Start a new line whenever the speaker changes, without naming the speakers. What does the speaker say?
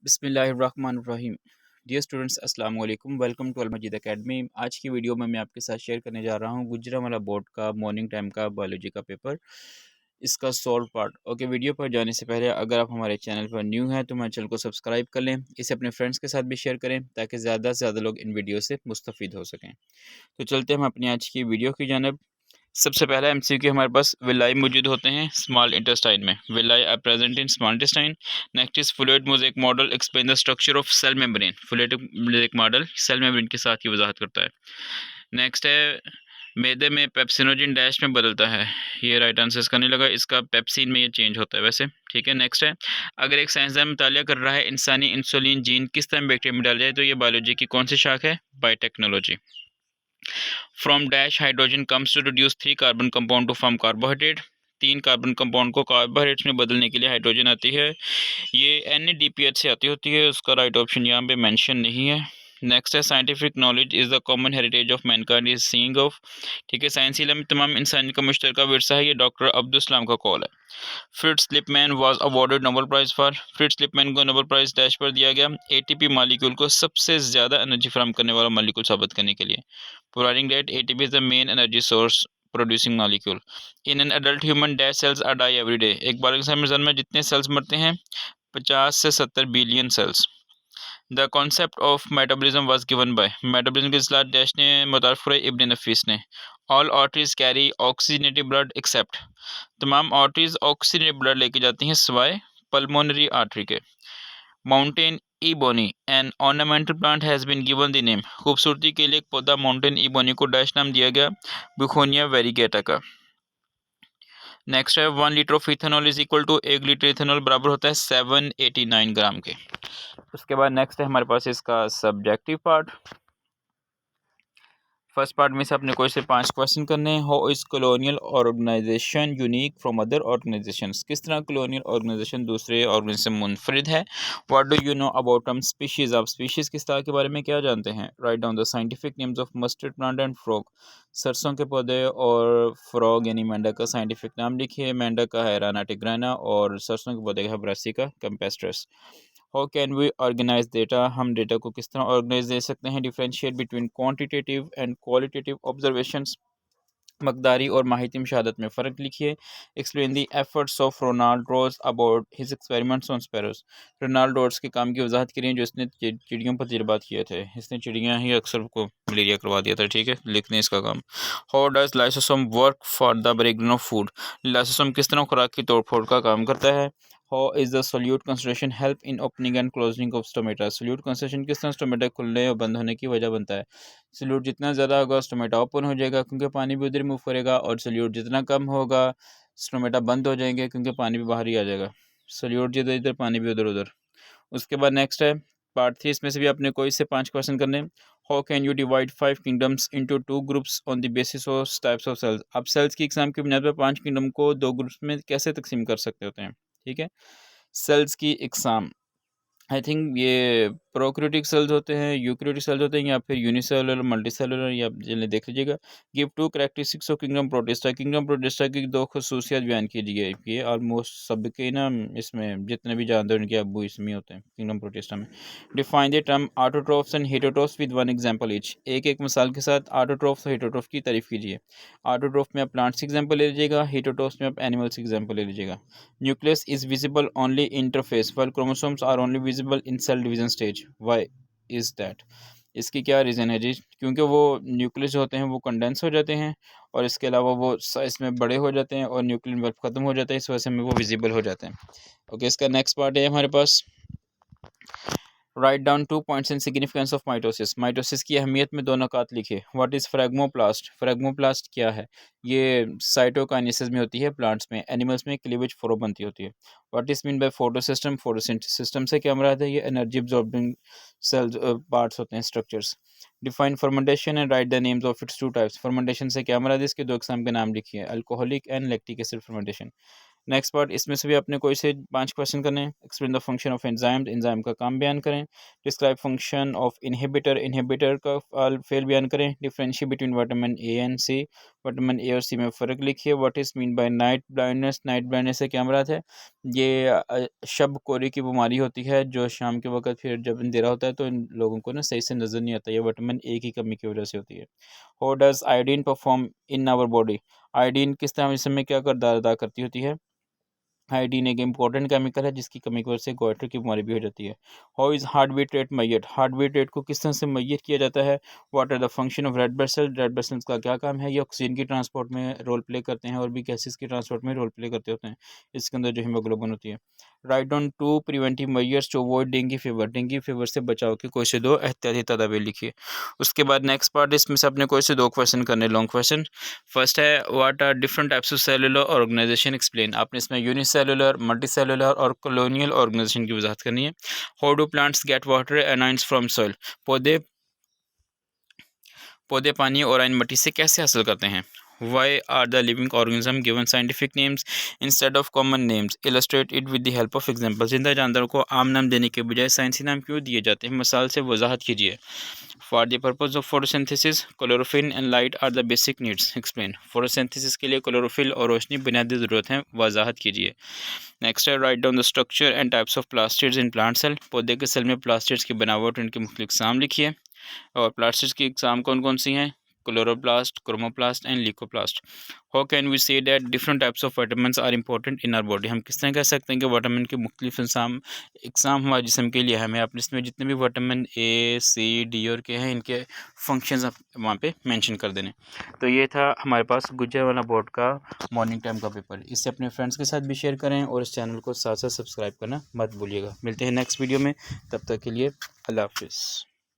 बिस्मिल्लाहिर्रहमानिर्रहीम। Dear students, अस्सलाम वालेकुम। Welcome to Al Majid academy. आज की वीडियो में मैं आपके साथ शेयर करने जा रहा हूँ गुजरांवाला बोर्ड का मॉर्निंग टाइम का बायोलॉजी का पेपर, इसका सॉल्व पार्ट। ओके, वीडियो पर जाने से पहले अगर आप हमारे चैनल पर न्यू हैं तो हमारे चैनल को सब्सक्राइब कर लें, इसे अपने फ्रेंड्स के साथ भी शेयर करें ताकि ज़्यादा से ज़्यादा लोग इन वीडियो से मुस्तफ़ीद हो सकें। तो चलते हैं हम अपनी आज की वीडियो की जानब। सबसे पहला एमसीक्यू हमारे पास, विलाई मौजूद होते हैं स्मॉल इंटेस्टाइन में। Villi are present in small intestine. Next is fluid mosaic model explain the structure of cell membrane. Fluid mosaic model cell membrane के साथ की वजाहत करता है। नेक्स्ट है, मैदे में पेप्सिनोजिन डैश में बदलता है। ये राइट आंसर इसका नहीं लगा, इसका पेप्सिन में ये चेंज होता है वैसे। ठीक है, नेक्स्ट है, अगर एक साइंसदान मुतालिया कर रहा है इंसानी इंसुलिन जीन किस तरह बैक्टीरिया में डाल जाए, तो ये बायोलॉजी की कौन सी शाख है? Biotechnology. From dash hydrogen comes to reduce 3 carbon compound to form carbohydrate. 3 carbon compound को कार्बोहाइड्रेट्स में बदलने के लिए हाइड्रोजन आती है, ये NADPH से आती होती है। उसका राइट ऑप्शन यहाँ पे मेंशन नहीं है। नेक्स्ट है, scientific knowledge is the common heritage of Mankind is seeing of. ठीक है, साइंसी इल्म में तमाम इंसान का मुश्तरका विरसा है, ये डॉक्टर अब्दुल सलाम का कॉल है। Fritz Lipman was awarded Nobel prize for. Fritz Lipman को नोबेल प्राइज़ डैश पर दिया गया, ATP मालिक्यूल को सबसे ज़्यादा एनर्जी फराहम करने वाला मालिक्यूल साबित करने के लिए। Providing that ATP is the main energy source producing molecule. In an adult human dash cells are die every day. एक बालग इंसान में जन्म में जितने सेल्स मरते हैं, 50 से 70 billion cells. The concept of metabolism was given by. Metabolism की इस्लाह डैश ने मुतारिफ कराई, इब्न नफीस ने। All arteries carry oxygenated blood except. तमाम आर्टरीज ऑक्सीजनेटेड ब्लड लेके जाती हैं सिवाय पल्मोनरी आर्टरी के। Mountain ebony an ornamental plant has been given the name. खूबसूरती के लिए एक पौधा माउंटेन इबोनी को डैश नाम दिया गया, बुकोनिया वेरिगेटा का। नेक्स्ट है, 1 litre of ethanol is equal to 1 litre ethanol बराबर होता है 789 ग्राम के। उसके बाद नेक्स्ट है हमारे पास इसका सब्जेक्टिव पार्ट। फर्स्ट पार्ट में से अपने कोई से 5 क्वेश्चन करने हैं। How is colonial organisation unique from other organisations. किस तरह कॉलोनियल ऑर्गेनाइजेशन दूसरे ऑर्गेनाइजेशन से मुनफरिद है। What do you know about term species. आप स्पीशीज किस तरह के बारे में क्या जानते हैं। Right down the scientific names of mustard plant and frog. सरसों के पौधे और फ्रॉग यानी मेंढक का साइंटिफिक नाम लिखिए। मेंढक का है राना टिग्राना और सरसों के पौधे का है Brassica campestris. How can we organise data. हम डेटा को किस तरह ऑर्गेनाइज दे सकते हैं। Differentiate between quantitative and qualitative observations. मकदारी और माहिती मुशाहदत में फ़र्क लिखिए। Explain the efforts of Ronald Ross about his experiments on sparrows. Ronald Ross के काम की वजाहत करिए जो इसने चिड़ियों पर तजर्बात किए थे। इसने चिड़ियाँ ही अक्सर को मलेरिया करवा दिया था। ठीक है, लिखने इसका काम। How does lysosome work for the breakdown of food. Lysosome किस तरह खुराक की तोड़ फोड़ का काम करता है। How is the solute concentration help in opening and closing of stomata. Solute concentration किस तरह स्टोमेटा खुलने और बंद होने की वजह बनता है। सोल्यूट जितना ज़्यादा होगा स्टोमेटा ओपन हो जाएगा क्योंकि पानी भी उधर मूव करेगा, और सोल्यूट जितना कम होगा स्टोमेटा बंद हो जाएंगे क्योंकि पानी भी बाहर ही आ जाएगा। सोल्यूट जिधर इधर पानी भी उधर उधर। उसके बाद नेक्स्ट है पार्ट 3, इसमें से भी आपने कोई से 5 क्वेश्चन करने। How can you divide 5 kingdoms into 2 groups on the basis of types of cells. आप सेल्स की एग्जाम की बुनियाद पर 5 किंगडम को 2 ग्रुप्स में कैसे तकसीम कर सकते होते हैं। ठीक है, सेल्स की इकसाम आई थिंक ये प्रोक्रियोटिक सेल्स होते हैं, यूक्रियोटिक सेल्स होते हैं, या फिर यूनिसेलुलर मल्टीसेलुलर, या जल्दी देख लीजिएगा। Give 2 characteristics of kingdom protista. Kingdom protista की 2 खसूसियात बयान कीजिए। ये ऑलमोस्ट सबके ना इसमें जितने भी जानते हैं उनके अब्बू इसमें होते हैं किंगडम प्रोटिस्टा में। Define the term autotrophs and heterotrophs with 1 example each. एक एक मिसाल के साथ ऑटोट्रोफ्स और हेटेरोट्रोफ की तारीफ कीजिए। ऑटोट्रोफ में आप प्लांट्स की एग्जांपल ले लीजिएगा, हेटेरोट्रोफ्स में आप एनिमल्स की एग्जांपल ले लीजिएगा। Nucleus is visible only interface while chromosomes are only visible in cell division stage. Why is that? इसकी क्या रीज़न है जी। क्योंकि वो न्यूक्लियस होते हैं वो कंडेंस हो जाते हैं, और इसके अलावा वो साइज में बड़े हो जाते हैं और न्यूक्लियर बल्ब ख़त्म हो जाता है, इस वजह से में वो विजिबल हो जाते हैं। ओके, इसका नेक्स्ट पार्ट है हमारे पास, write down 2 points in significance of mitosis. Mitosis की अहमियत में 2 नुकात लिखिए। What is फ्रैगमोप्लास्ट। फ्रैगमोप्लास्ट क्या है। ये साइटोकाइनेसिस में होती है प्लांट्स में, एनिमल्स में क्लीवेज फोरो बनती होती है। What is mean by photosystem. Photosynthesis system से क्या मुराद है, ये एनर्जी अब्जॉर्बिंग सेल्स पार्ट्स होते हैं, structures. Define fermentation and right the names of its 2 types. Fermentation से क्या मुराद है, इसके 2 किस्म के नाम लिखिए, alcoholic and lactic acid fermentation. Next part, इसमें से भी आपने कोई से 5 क्वेश्चन करने हैं। Explain the function of enzyme. Enzyme का काम बयान करें। Describe function of inhibitor. Inhibitor का फेल बयान करें। Differentiate between vitamin A and C. Vitamin A और सी में फ़र्क लिखिए। What is mean by night blindness? Night blindness से क्या मुराद है? ये शब कोरी की बीमारी होती है जो शाम के वक्त फिर जब अंधेरा होता है तो इन लोगों को ना सही से नज़र नहीं आता। ये विटामिन ए की कमी की वजह से होती है। How does iodine perform in our body? Iodine किस तरह जिस्म में क्या किरदार अदा करती होती है? आयोडीन एक इंपॉर्टेंट केमिकल है जिसकी कमी की वजह से गोइटर की बीमारी भी हो जाती है। How is heart beat rate measured? Heart beat rate को किस तरह से मैयर किया जाता है? What are the function of red blood cell? Red blood cells का क्या काम है? ये ऑक्सीजन की ट्रांसपोर्ट में रोल प्ले करते हैं और भी गैसेस की ट्रांसपोर्ट में रोल प्ले करते होते हैं। इसके अंदर जो हीमोग्लोबिन होती है। Write down 2 preventive measures to avoid dengue fever. Dengue fever से बचाव के कोई से 2 एहतियाती तदाबीर लिखिए। उसके बाद नेक्स्ट पार्ट इसमें से अपने कोई से 2 क्वेश्चन करने, लॉन्ग क्वेश्चन। फर्स्ट है what are different types of cellular organisation explain. आपने इसमें यूनिसेलुलर, मल्टीसेलुलर और कॉलोनियल ऑर्गेनाइजेशन की वजाहत करनी है। How do plants get water and ions from soil? पौधे पौधे पानी और आयन मिट्टी से कैसे हासिल करते हैं? Why are the living organism given scientific names instead of common names? Illustrate it with the help of example. जिंदा जानवरों को आम नाम देने के बजाय साइंसी नाम क्यों दिए जाते हैं? मिसाल से वजाहत कीजिए। For the purpose of photosynthesis, chlorophyll and light are the basic needs. Explain. Photosynthesis के लिए क्लोरोफिल और रोशनी बुनियादी ज़रूरत है, वजाहत कीजिए। नेक्स्ट है write down the structure and types of plastids in plant cell. पौधे के सेल में प्लास्टिड्स की बनावट, उनके मुख्तलिफ इकसाम लिखिए। और प्लास्टिड्स की इकसाम कौन कौन सी हैं? Chloroplast, chromoplast and leucoplast. How can we say that different types of vitamins are important in our body? हम किस तरह कह सकते हैं कि विटामिन के मुख्तलिफ इकसाम हमारे जिस्म के लिए हमें अपने इसमें जितने भी विटामिन ए, सी, डी और के हैं इनके फंक्शंस वहाँ पे मेंशन कर देने। तो ये था हमारे पास गुजरांवाला बोर्ड का मॉर्निंग टाइम का पेपर। इसे अपने फ्रेंड्स के साथ भी शेयर करें और इस चैनल को साथ साथ सब्सक्राइब करना मत भूलिएगा। मिलते हैं नेक्स्ट वीडियो में, तब तक के लिए अल्लाह हाफिज़।